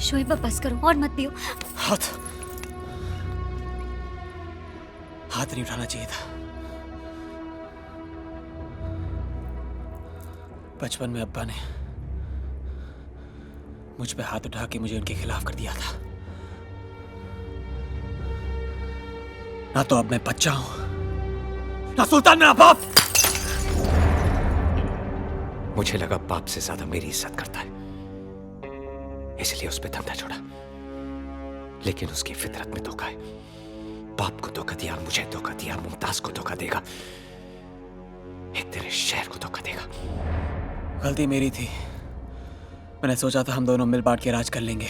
शोएब बस करो और मत पियो। हाथ नहीं उठाना चाहिए था। बचपन में अब्बा ने मुझ पे हाथ उठा के मुझे उनके खिलाफ कर दिया था। ना तो अब मैं बच्चा हूं, ना सुल्तान मेरा बाप। मुझे लगा बाप से ज्यादा मेरी इज्जत करता है, इसलिए उस पे धंधा छोड़ा। लेकिन उसकी फितरत में धोखा है। बाप को धोखा दिया, मुझे धोखा दिया, मुमताज को धोखा देगा, एक तेरे शहर को धोखा देगा। गलती मेरी थी। मैंने सोचा था हम दोनों मिल बांट के राज कर लेंगे,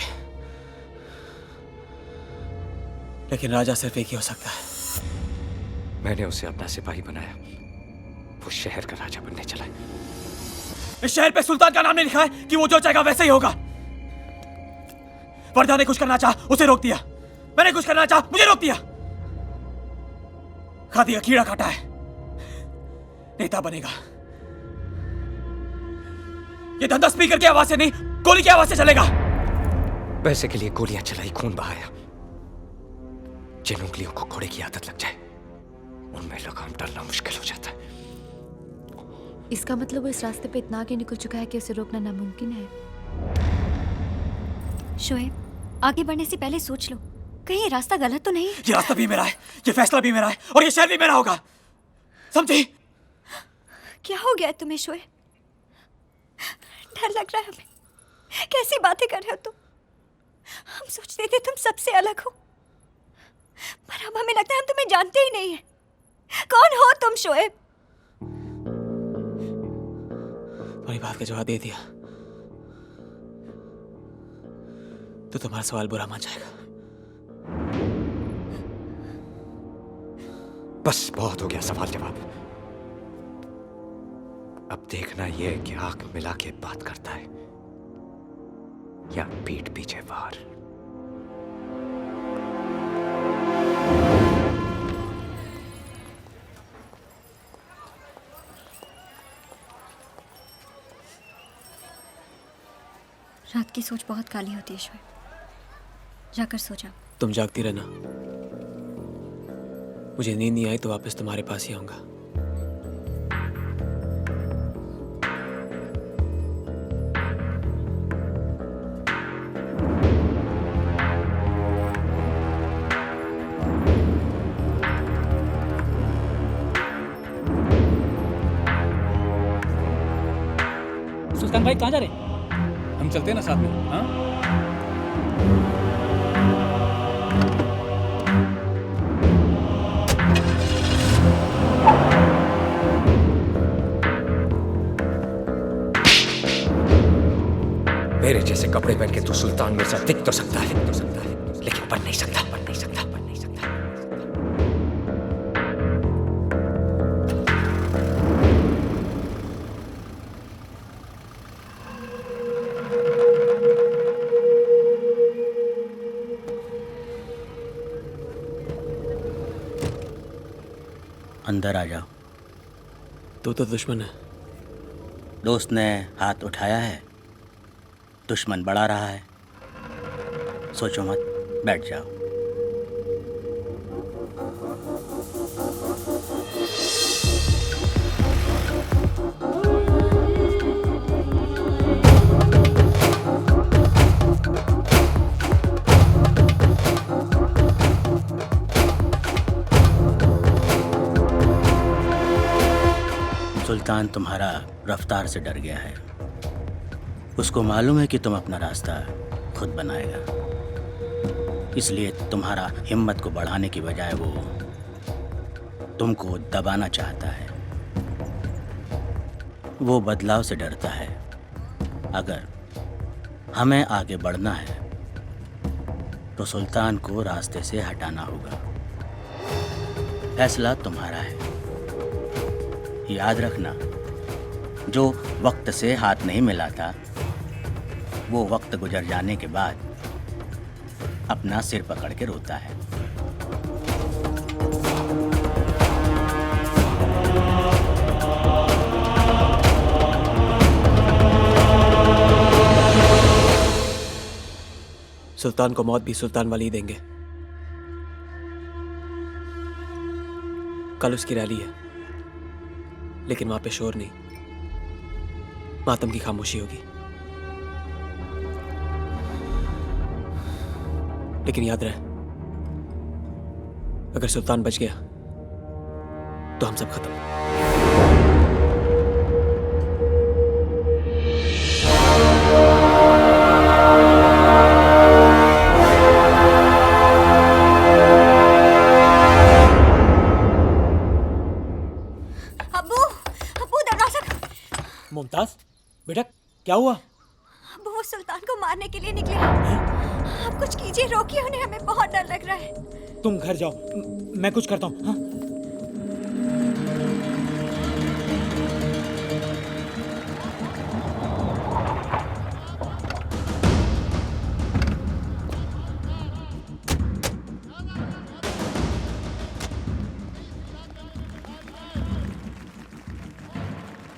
लेकिन राजा सिर्फ एक ही हो सकता है। मैंने उसे अपना सिपाही बनाया, वो शहर का राजा बनने चला है। इस शहर पे सुल्तान का नाम नहीं लिखा है कि वो जो चाहेगा वैसे ही होगा। वर्दा ने कुछ करना चाहा, उसे रोक दिया। मैंने कुछ करना चाहा, मुझे रोक दिया। खादी का कीड़ा काटा है, नेता बनेगा। ये धंधा स्पीकर की आवाज से नहीं, गोली की आवाज से चलेगा। पैसे के लिए गोलियां चलाई, खून बहाया। जिन उंगलियों को घोड़े की आदत लग जाए, उनमें लगाम डालना मुश्किल हो जाता है। इसका मतलब वो इस रास्ते पे इतना आगे निकल चुका है कि उसे रोकना नामुमकिन है। शोएब, आगे बढ़ने से पहले सोच लो, कहीं ये रास्ता गलत तो नहीं। ये रास्ता भी मेरा है, ये फैसला भी मेरा है, और ये शहर भी मेरा होगा, समझी? क्या हो गया है तुम्हें शोएब? डर लग रहा है हमें। कैसी बातें कर रहे हो तुम? हम सोचते थे तुम सबसे अलग हो, पर अब हमें लगता है हम तुम्हें जानते ही नहीं है। कौन हो तुम शोएब? तुम्हारी बात का जवाब दे दिया तो तुम्हारा सवाल बुरा मान जाएगा। बस बहुत हो गया सवाल जवाब। अब देखना यह है कि आंख मिला के बात करता है या पीठ पीछे वार। रात की सोच बहुत काली होती है शोएब, जाकर सो जाओ। तुम जागती रहना, मुझे नींद नहीं आई तो वापस तुम्हारे पास ही आऊंगा। सुल्तान भाई कहाँ जा रहे हैं? हम चलते हैं ना साथ में। हाँ, मेरे जैसे कपड़े पहन के तू सुल्तान मिर्जा दिख तो सकता है, लेकिन बन नहीं सकता, बन नहीं सकता, बन नहीं सकता। अंदर आ जाओ। तू तो दुश्मन है। दोस्त ने हाथ उठाया है, दुश्मन बढ़ा रहा है। सोचो मत, बैठ जाओ। सुल्तान तुम्हारा रफ्तार से डर गया है। उसको मालूम है कि तुम अपना रास्ता खुद बनाएगा, इसलिए तुम्हारा हिम्मत को बढ़ाने की बजाय वो तुमको दबाना चाहता है। वो बदलाव से डरता है। अगर हमें आगे बढ़ना है तो सुल्तान को रास्ते से हटाना होगा। फैसला तुम्हारा है। याद रखना, जो वक्त से हाथ नहीं मिलाता वो वक्त गुजर जाने के बाद अपना सिर पकड़ के रोता है। सुल्तान को मौत भी सुल्तान वाली ही देंगे। कल उसकी रैली है, लेकिन वहां पे शोर नहीं, मातम की खामोशी होगी। लेकिन याद रहे, अगर सुल्तान बच गया तो हम सब खत्म। अब्बू, अब्बू दरवाजा। मुमताज बेटा क्या हुआ? अब्बू वो सुल्तान को मारने के लिए निकले। आप कुछ कीजिए, रोकिए उन्हें, हमें बहुत डर लग रहा है। तुम घर जाओ, मैं कुछ करता हूँ। हाँ?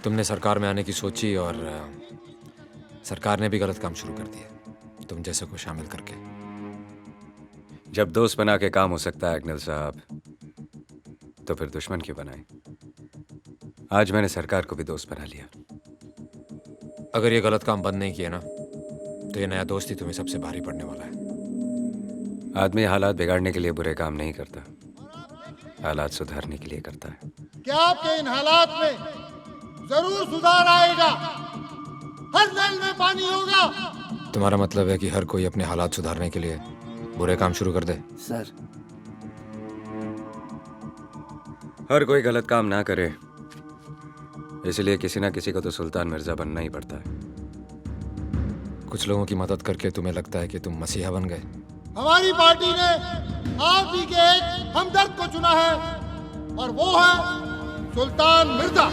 तुमने सरकार में आने की सोची और सरकार ने भी गलत काम शुरू कर दिया, तुम जैसे को शामिल करके। जब दोस्त बना के काम हो सकता है अग्निल साहब, तो फिर दुश्मन क्यों बनाए? आज मैंने सरकार को भी दोस्त बना लिया। अगर ये गलत काम बंद नहीं किया ना, तो ये नया दोस्त ही तुम्हें सबसे भारी पड़ने वाला है। आदमी हालात बिगाड़ने के लिए बुरे काम नहीं करता, हालात सुधारने के लिए करता है। क्या आपके इन हालात में जरूर सुधार आएगा? हर नल में पानी होगा। तुम्हारा मतलब है कि हर कोई अपने हालात सुधारने के लिए बुरे काम शुरू कर दे? सर, हर कोई गलत काम ना करे, इसलिए किसी ना किसी को तो सुल्तान मिर्जा बनना ही पड़ता है। कुछ लोगों की मदद करके तुम्हें लगता है कि तुम मसीहा बन गए? हमारी पार्टी ने आप ही के एक हमदर्द को चुना है, और वो है सुल्तान मिर्जा।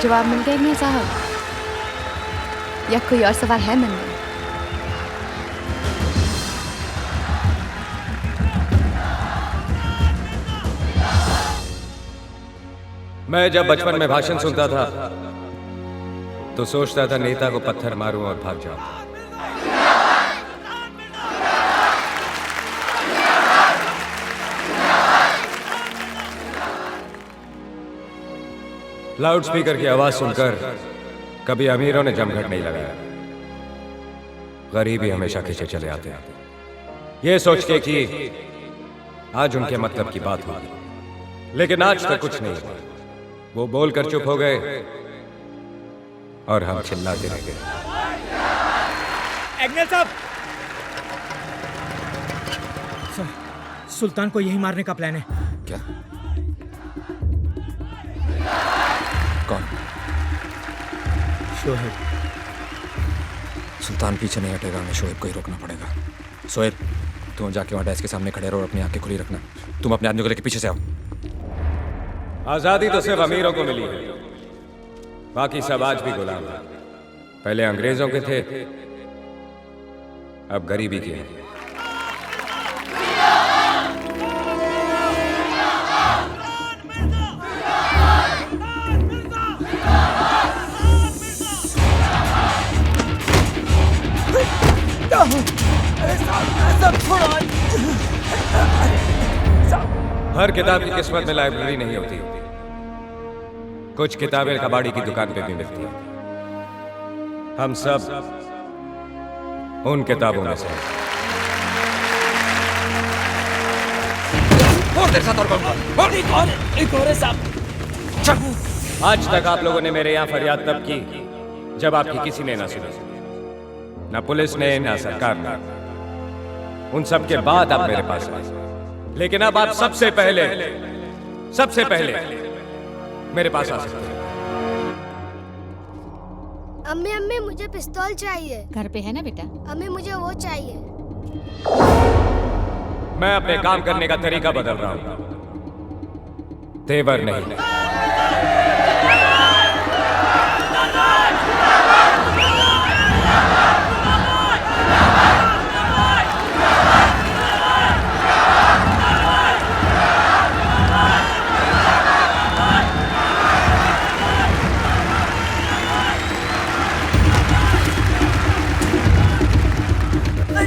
जवाब मिल गया मियां साहब, या कोई और सवाल है मन में? मैं जब बचपन में भाषण सुनता था तो सोचता था नेता को पत्थर मारूं और भाग जाऊं। लाउड स्पीकर की आवाज सुनकर कभी अमीरों ने जमघट नहीं लगाया, गरीब ही हमेशा खींचे चले आते हैं, ये सोच के कि आज उनके मतलब की बात होगी। लेकिन आज तक कुछ नहीं हुआ। वो बोलकर चुप हो गए और हम चिल्लाते रह गए। अग्निल साहब, सर, सुल्तान को यही मारने का प्लान है। क्या? कौन? शोहेब। सुल्तान पीछे नहीं हटेगा, हमें शोएब को ही रोकना पड़ेगा। शोएब, तुम जाके वहां डेस्क के सामने खड़े रहो और अपनी आंखें खुली रखना। तुम अपने आदमी को लेकर पीछे से आओ। आजादी तो सिर्फ अमीरों को मिली है, बाकी सब आज भी गुलाम हैं। पहले अंग्रेजों के थे, अब गरीबी के हैं। हर किताब की किस्मत में लाइब्रेरी नहीं होती, कुछ किताबें कबाड़ी की दुकान पे भी मिलती हैं। हम सब उन किताबों में से हैं। आज तक आप लोगों ने मेरे यहाँ फरियाद तब की जब आपकी किसी ने ना सुनी, ना पुलिस ने ना सरकार ने। उन सब के बाद आप मेरे पास आए, लेकिन अब आप सबसे पहले मेरे पास आ सकते हैं। अम्मी अम्मी मुझे पिस्तौल चाहिए। घर पे है ना बेटा? अम्मी मुझे वो चाहिए। मैं अपने काम करने का तरीका बदल रहा हूं। तेवर नहीं।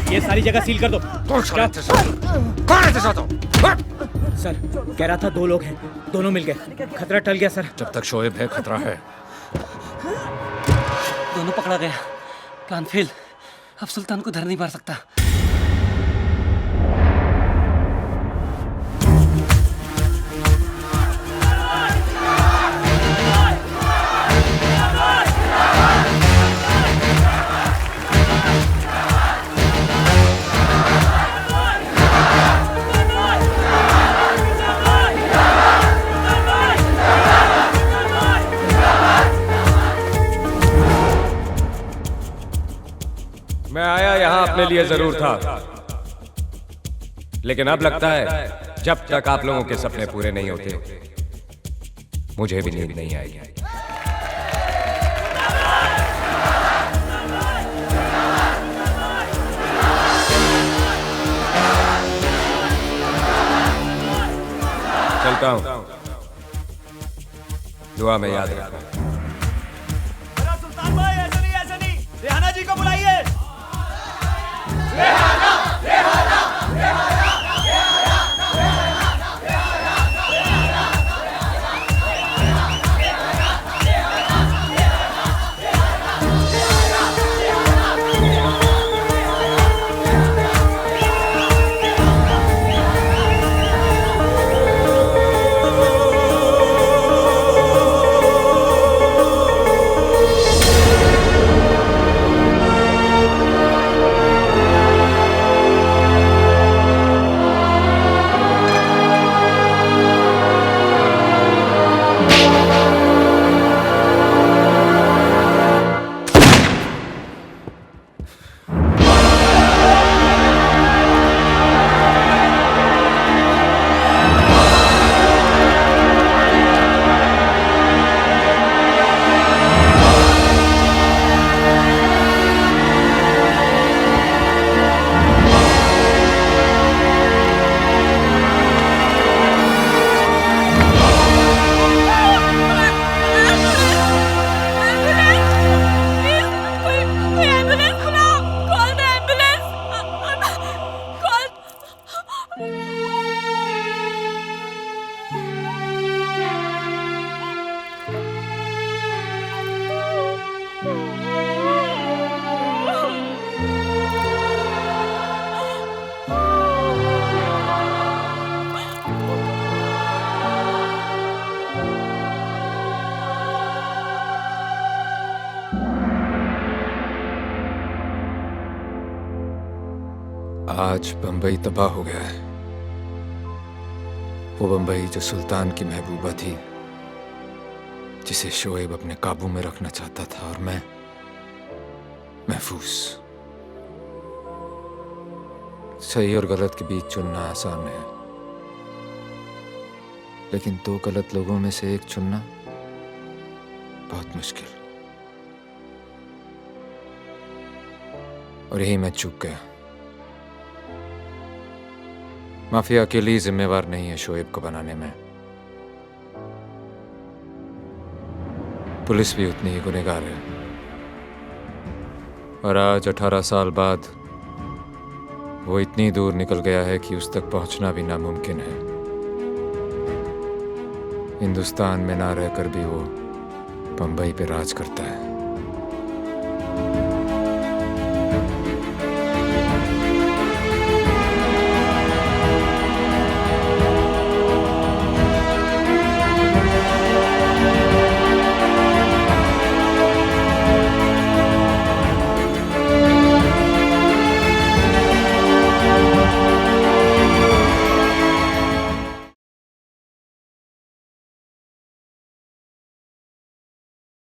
ये सारी जगह सील कर दो। कौन है तेरे साथ? सर कह रहा था 2 लोग हैं, दोनों मिल गए, खतरा टल गया सर। जब तक शोएब है खतरा है। दोनों पकड़ा गया, प्लान फेल। अब सुल्तान को धर नहीं पा सकता। मैं आया यहां अपने लिए जरूर था, लेकिन अब लगता है जब तक आप लोगों के सपने पूरे नहीं होते मुझे भी नींद नहीं आएगी। चलता हूं, दुआ में याद रखना। सुल्तान भाई ऐसा नहीं, रेहाना जी को बुलाइए। आज बंबई तबाह हो गया है। वो बंबई जो सुल्तान की महबूबा थी, जिसे शोएब अपने काबू में रखना चाहता था, और मैं महफूज। सही और गलत के बीच चुनना आसान है, लेकिन 2 गलत लोगों में से एक चुनना बहुत मुश्किल। और यही मैं चूक गया। माफिया अकेली ही जिम्मेवार नहीं है शोएब को बनाने में, पुलिस भी उतनी ही गुनहगार है। और आज 18 साल बाद वो इतनी दूर निकल गया है कि उस तक पहुंचना भी नामुमकिन है। हिंदुस्तान में ना रहकर भी वो बंबई पे राज करता है।